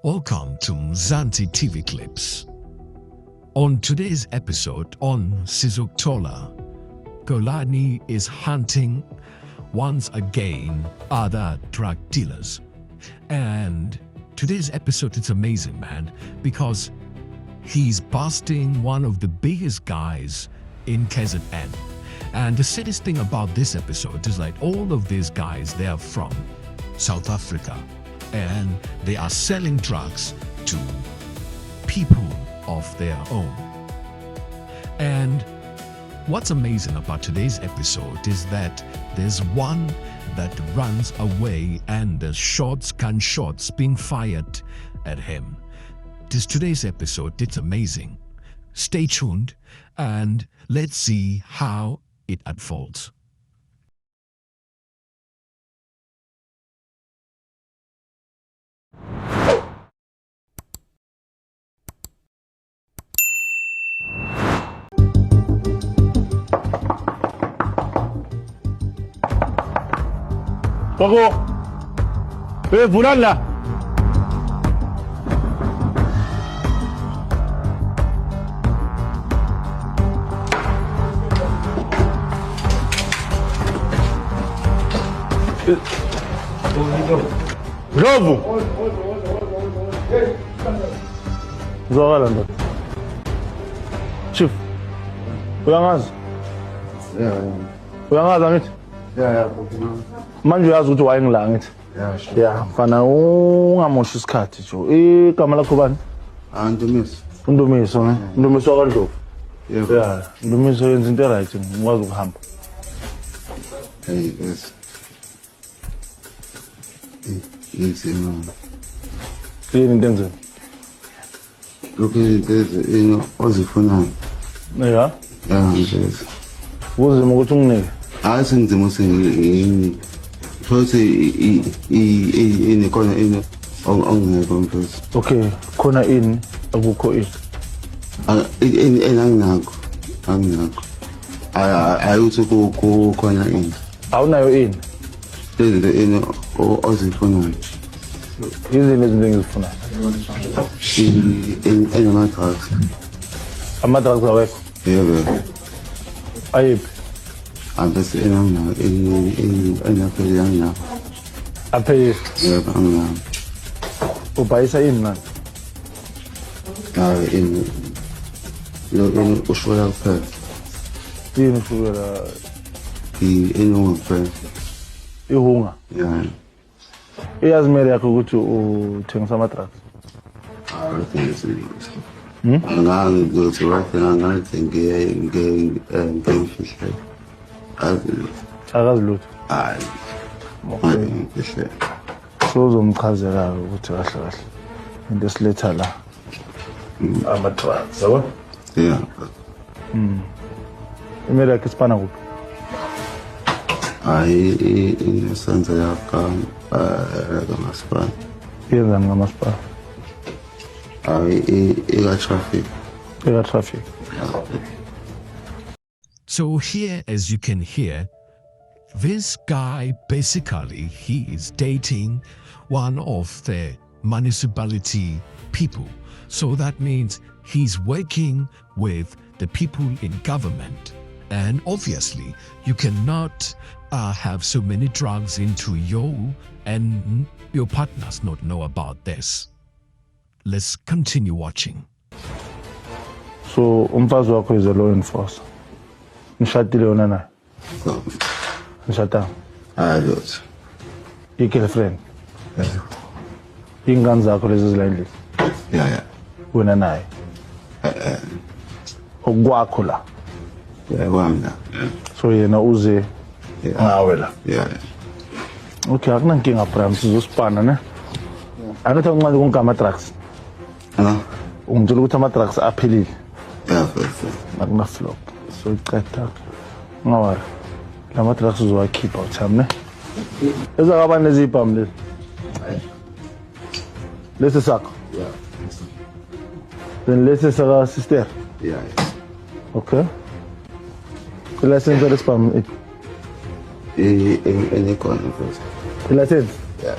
Welcome to Mzansi TV Clips. On today's episode on Sizokuthola, Xolani is hunting once again other drug dealers. And today's episode is amazing, man, because he's busting one of the biggest guys in KZN. And the saddest thing about this episode is like all of these guys, they are from South Africa. And they are selling drugs to people of their own. And what's amazing about today's episode is that there's one that runs away and there's gunshots being fired at him. Today's episode, it's amazing. Stay tuned and let's see how it unfolds. Poco. Fulana. Lobo. Zogala ndo. Chief. Uyangazi? Uyangazi angithi? Yeah. Manje uyazi ukuthi wayengila ngithi. Yeah, mfana ungamoshi isikhathi nje. Igama lakho bani? Ndumiso. Ndumiso, ne? Ndumiso kaNdlovu. Yebo. Yeah, Ndumiso yenza into right, ngikwazi ukuhamba. Hey, yes. Yenzima. Yini into enzeni? Lokhu into ozifunayo. Yeah. Yeah, nje. Uzima ukuthi unginike. Hayi sengizima sengini. Futhi ini khona ini ongekho mfethu. Okay, khona ini akukho ini. Ini anginakho. Ayuthi khona ini. Awunayo ini. Lezi ini ozifunayo. Izinto ezinto engizifunayo. Ini ama-drugs. Ama-drugs awekho. Yebo. Ayiphi? Bese engapheli anginawo. Aphe Yebo, anginawo. ubhayisa ini manje? Hayi ini ushwela kuphela. Yini ushukela Inongo kuphela. ihunga? Yeah. Iyazi imali yakho ukuthi uthengisa ama-drugs? Angangithi right angathi ngiyifihle. Akazi lutho. Hayi. Ngiyifihle. So uzomchazela ukuthi kahle kahle into esiletha la ama-drugs, yabo? Yeah. Imali yakho isipana kuphi? Hayi inesenza yakha kamasipala. Iyenzani ngamasipala? Hayi ika-traffic. Eka-traffic. So here, as you can hear, this guy basically, he is dating one of the municipality people. So that means he's working with the people in government. And obviously, you cannot have so many drugs into you and your partners not know about this. Let's continue watching. So umfazi wakho is a law enforcer. Nishadile yona naye? Nishadanga? Hayi lutho. I-girlfriend? Iy'ngane zakho lezi ezilandlini? Yeah. Wena naye? Okwakho la? Yeah, kwami la. So yena uze ngawe la? Yeah. Okay, akunankinga Bram, sizosipana ne? Angithi unqande konke ama-drugs? Ungitshela ukuthi ama-drugs aphelile? Yeah, first. Akunaflop. So iceda ngawari. La ma-drugs uzowakhipha uthami ne? Ezakabani lezi ibhamu lezi? Lesi sakho? Yeah. Then lesi saka sister? Yeah. Okay. I-license yalesi bhamu Enekhona futhi. I-license? Yeah.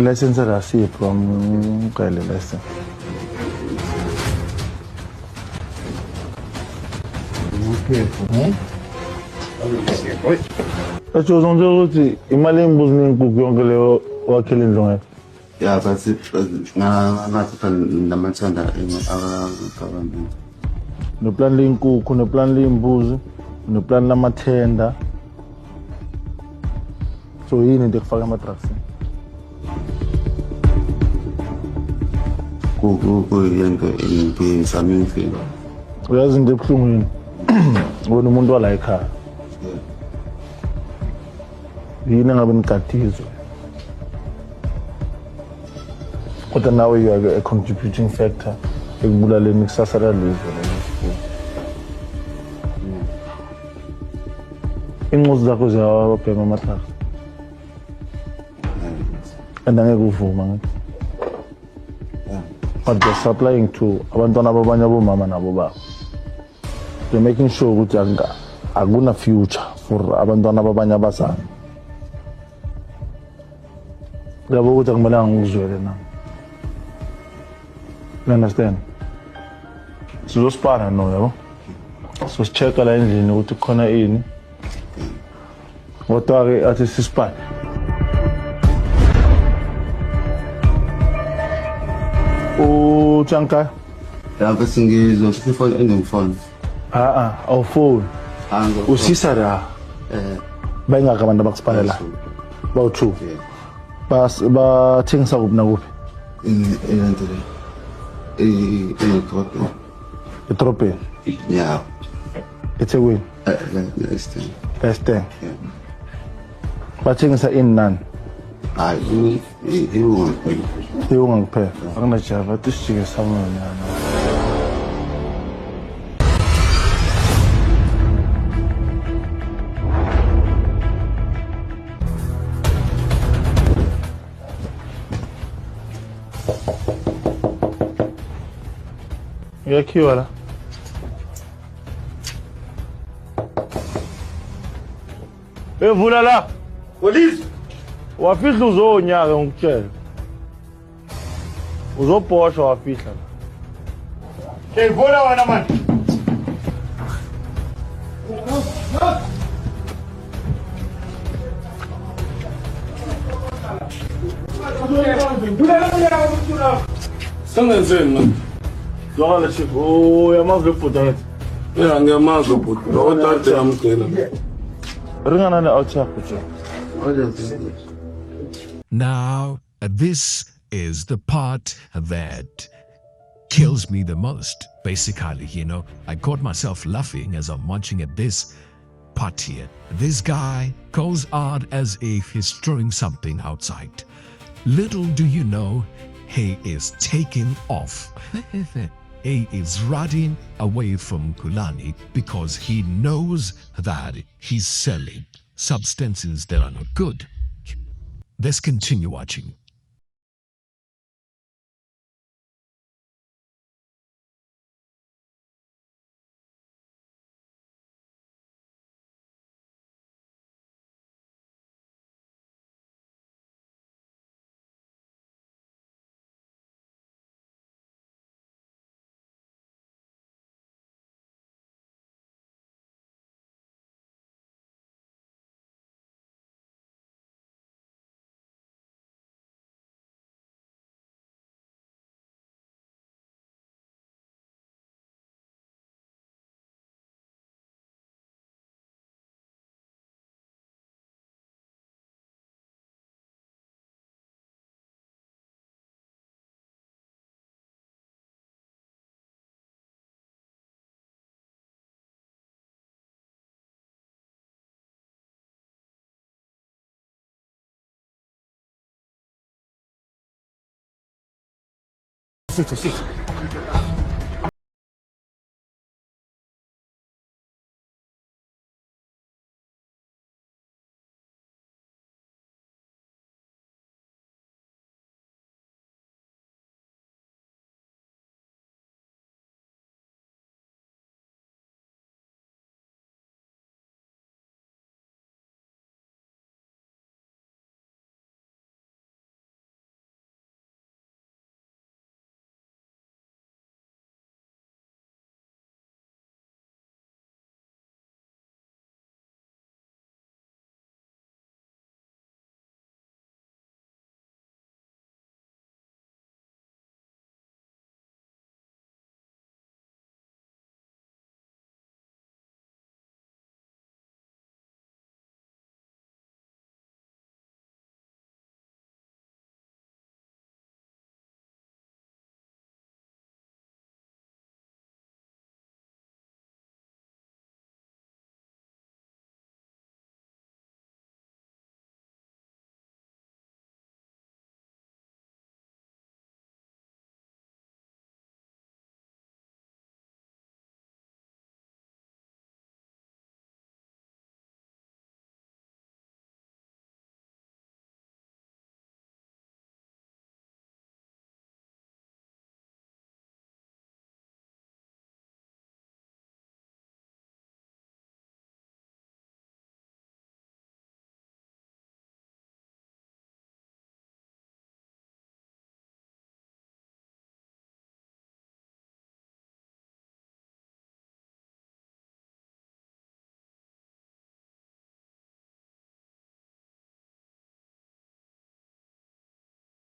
license la sipho amqele license. Okay. Acho uzonke ukuthi imali embuzi nenkukhu yonke leyo wakhela indlu ngayo. Yeah, but ngathi namathanda akabantu. No plan lenkukhu, no plan lembuzi, no plan lamathenda. So yini into ekufaka ama-drugs? Kuyento engiphisami ngifika. Uyazi into ebuhlungu yini? Ubona umuntu wala ekhaya. Yini ngabe nigadizwe? Kodwa nawe you are a contributing factor ekubulaleni ikusasa lalizwe lelo. Inquzo zakho ziyawabhema ama-drugs. And angeke uvuma ngithi. But they're supplying to abantwana ababanye abomama nabo babo. They're making sure ukuthi akuna future for abantwana ababanye abazali. Yabo ukuthi akumelanga ngikuzwele na. You understand? Sizospana no yabo. Sosichecka la endlini ukuthi khona ini. Kodwa ke athi sispana. Chanka. Yeah, but singizwa phone phone. Our phone. Usisa la. Bayingaka abantu abakusipanela. Bawu2. Bathengisa kuphi nakuphi? Etropeni. Yeah. eThekwini. Esteng. Yeah. Bathengisa ini nani? Hayi, Iwungakuphela. Akunajava tisijike samanyana. Yakhiwa la. Evula la. Police. Wafihla uzonyaka ngikutshela. Uzobhoshwa wafihla. Hey, vona wena man. Sengenzeni man? Zwakala chief. Oh, yamazi lebhuda yethu. Yeah, ngiyamazi ubhuti. Otate yamgcina. Ringana ne-out yakho nje. Now, this is the part that kills me the most. Basically, I caught myself laughing as I'm watching at this part here. This guy goes out as if he's throwing something outside. Little do you know, he is taking off. He is running away from Kulani because he knows that he's selling substances that are not good. Let's continue watching. Sit.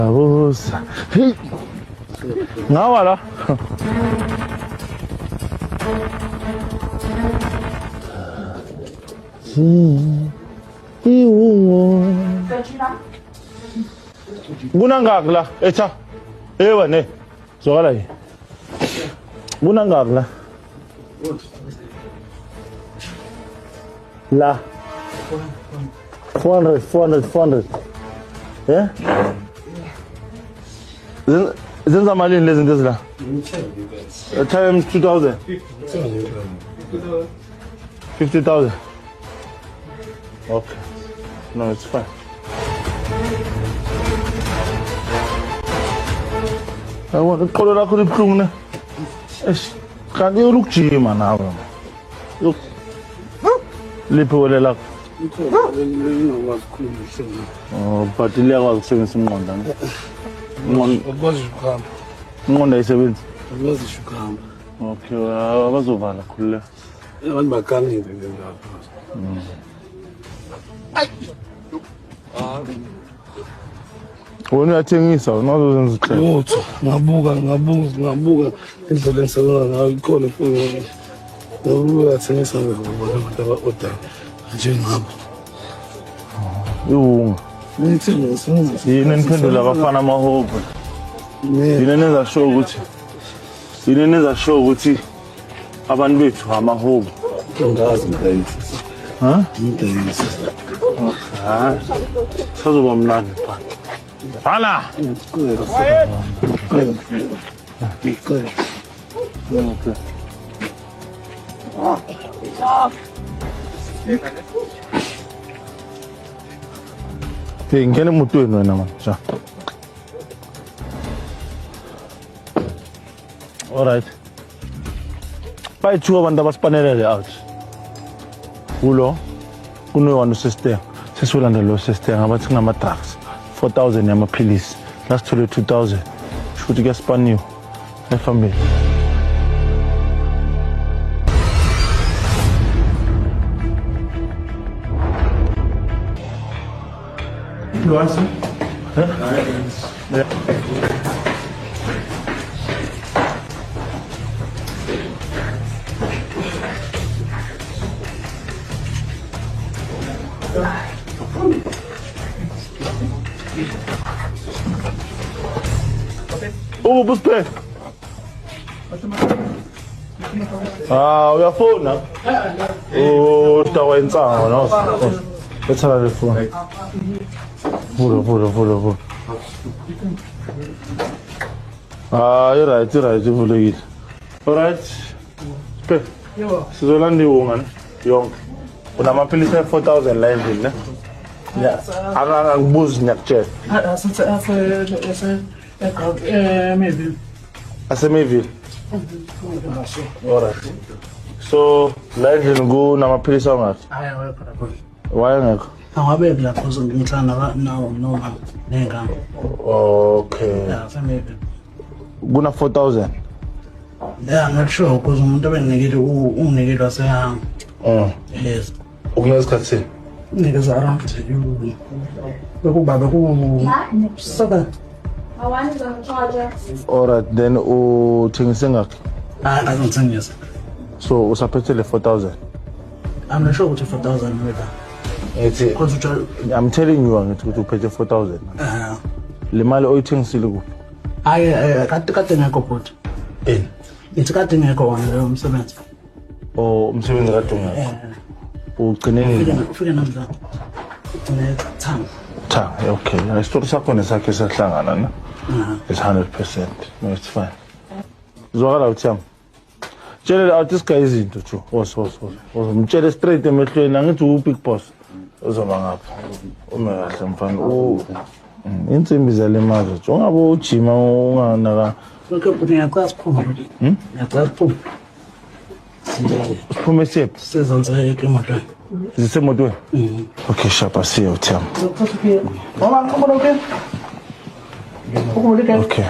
Abusa. Hey. Ngawa la. Kunangaki la? Etha. Wena. Zwakala yi. Kunangaki la? La. 400. Yeah? Zenza malini lezi zinto ezila? Times 2,000. 50,000. Okay. No, it's fine. I want to call it out of the plum. Can't you look Jima now? Look. Lipo. Oh, but the level of 7 months. Monday 7. Okay, I was over the cooler. When you are taking this out, not those things. Nabuga. Indlela engisebenza ngayo ikhona ifoni. Nabuga athengisa ngabo njengabo. Yunga. Yini niphendula abafana amahobo. Yini nenza show ukuthi abantu bethu amahobo. Ngazi ngidayisa. Ha? Ngidayisa. Ha. Sazoba mnandi pha. Hala. Hey, ngene emotweni wena man. Ja. All right. Bayithuka abantu abasipanelele out. Kulo kuno system. Sesiwulanda lo system abathi kunama drugs. 4,000 yamaphilisi. Last to 2,000. Should get span you. Family. You want some? Yeah. Oh, buspe. Your phone now. Oh, tawa insango no. Let's have the phone. Puro. You're right, you all right. Spe. Sizolandi woman. Young. Unamaphilisi 4,000 lines ne? Yeah. Angangibuzi nyakucheck. Mayville. Mayville. All right. So, lines go namaphilisi angaphi? Why ngekho? Angabe la cause ngimhlana no nenga. Okay. Yeah, Mayville. Kuna 4,000. Yeah, I'm not sure because umuntu abenginikile unginikile wase yes. Ukunesikhathi. Niggas around you. Bekuba 7. I want to go charger. All right, then uthengise ngakho? I don't think yes. So usaphethele 4,000. I'm not sure what 4,000 whether. Because I'm telling you ukuthi uphethe 4,000. Le mali oyithengisile kuphi? Kade ngekho futhi. It's kade ngekho wona lo umsebenzi. Oh, umsebenzi kade ungekho. Ugcine nini? Ufike namhla. Ugcine time. Okay. Isitori sakho nesakhe siyahlangana na? It's 100%. No, it's fine. Zwakala uthiyam. Tshele artist guy izinto too. Mtshele straight emehlweni angithi u big boss. Uzoba ngapha. Uma kahle mfana. Insimbi zale manje. Ungabe ujima unganaka. Ngiyacela siphuma. Ngiyacela siphuma. Uphume sephi? Sizonze emotweni. Zisemotweni? Okay, shapa see you Tim. Mama, come on okay? Okay.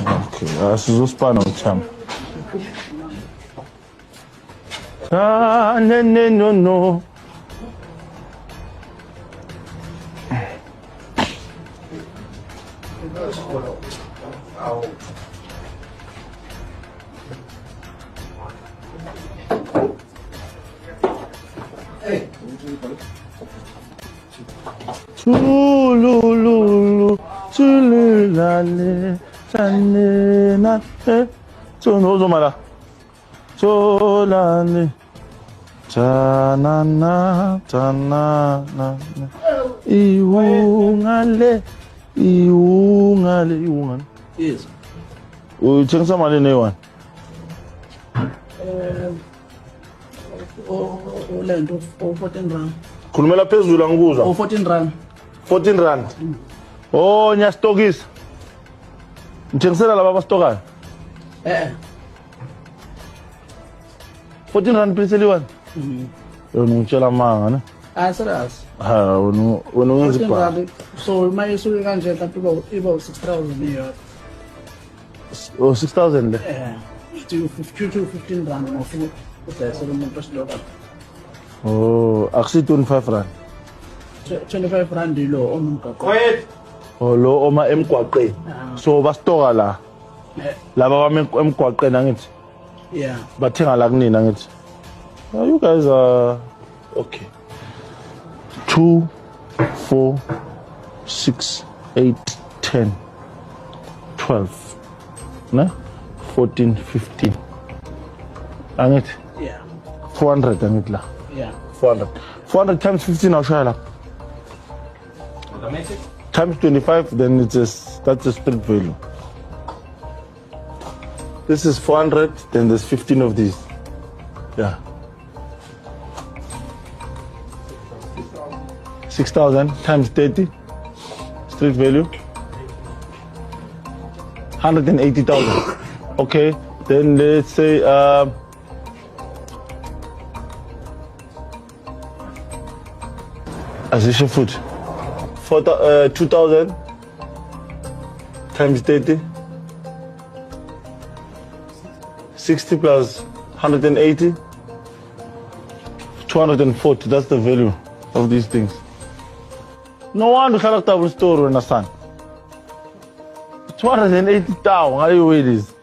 Okay, sizosipana uThami. No. Tululu, tululale, tanena, Uzomala. Tolani. Tanana, tanana. Iungale. Yes. Uthengisa malini eyi-1? Lento 14 rand. Khulumela phezulu angikuzwa. 14 rand. 14 rand. Oh, nyastokisa. Ngithengisela laba abastokayo. 14 rand piece eliyi-1. Yona ngitshela amanga ne. Serious. Ha, wena ungenza 14 ibhala. rand. So my isuke kanje kanti iba 6,000 euro. Oh, 6,000 le. To 15 rand ngofu. Udayisela umuntu ostoka. Oh, akusi 25 rand. 25 rand lo omgaqo. Quiet. Oh, lo oma emgwaqeni. So bastoka la. Laba bami emgwaqeni angithi. Yeah. Bathenga la kunina ngithi. You guys are okay. 2, 4, 6, 8, 10, 12, ne? 14, 15. Angithi Yeah. 400 angithi la. Yeah. 400. 400 times 15 awushaya la. Times 25, then that's a street value. This is 400, then there's 15 of these. Yeah. 6,000 times 30, street value. 180,000. Okay, then let's say Azisha food. 2,000 times 30. 60 plus 180. 240. That's the value of these things. No wonder uhlala ku-double story wena son. 280,000 ngayo welis.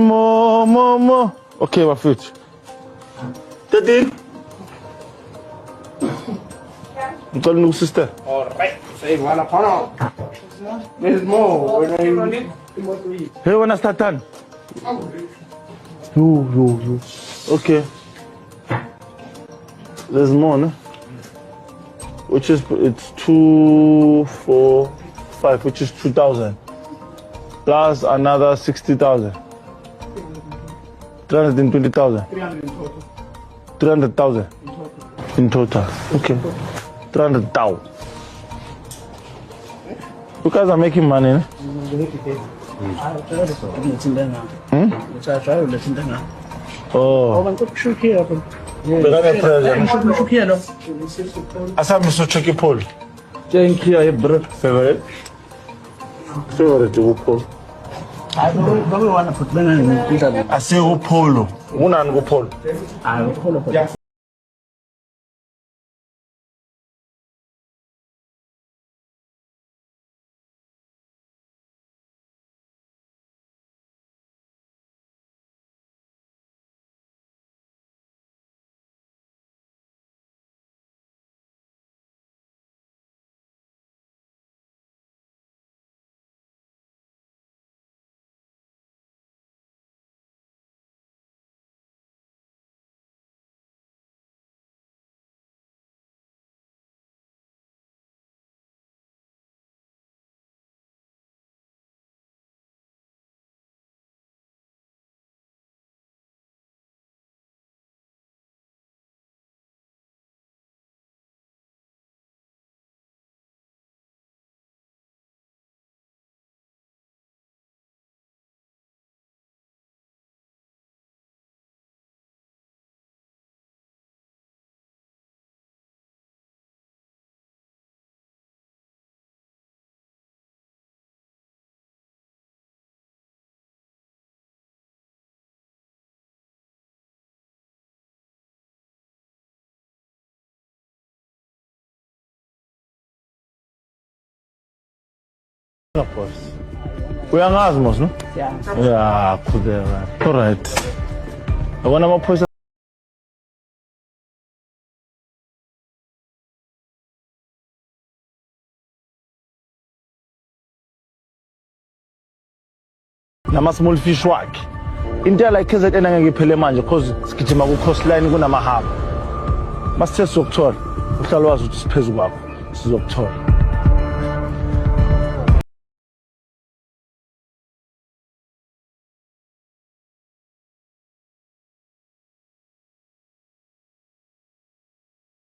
Mo. Okay, bafethu. 13. Ngicela unik sister. Alright, say wala khona. There's more. Hey wena Satan. Yo. Okay. There's more, no? Which is, it's 2, 4, 5, which is 2,000. Plus another 60,000. 320,000. 300,000 in total. Okay. 300,000. You guys are making money, eh? Oh. Bekane Asa miso-check i-poll. Thank you, bro. Favorite? Favorite u-poll. Babe wana futhi bengangipita. Ase u-polo. Unani ku-poll? Hayi, ukholo. boss. Uyangazi mos no? Yeah. Yeah, khudeka. All right. Yabona amaphoyisa nama small fish wakhe. Into yala KZN angeke iphele manje because sigijima ku coastline kunamahaba. Masithe sizokuthola. Uhlalo wazi ukuthi siphezulu kwakho. Sizokuthola.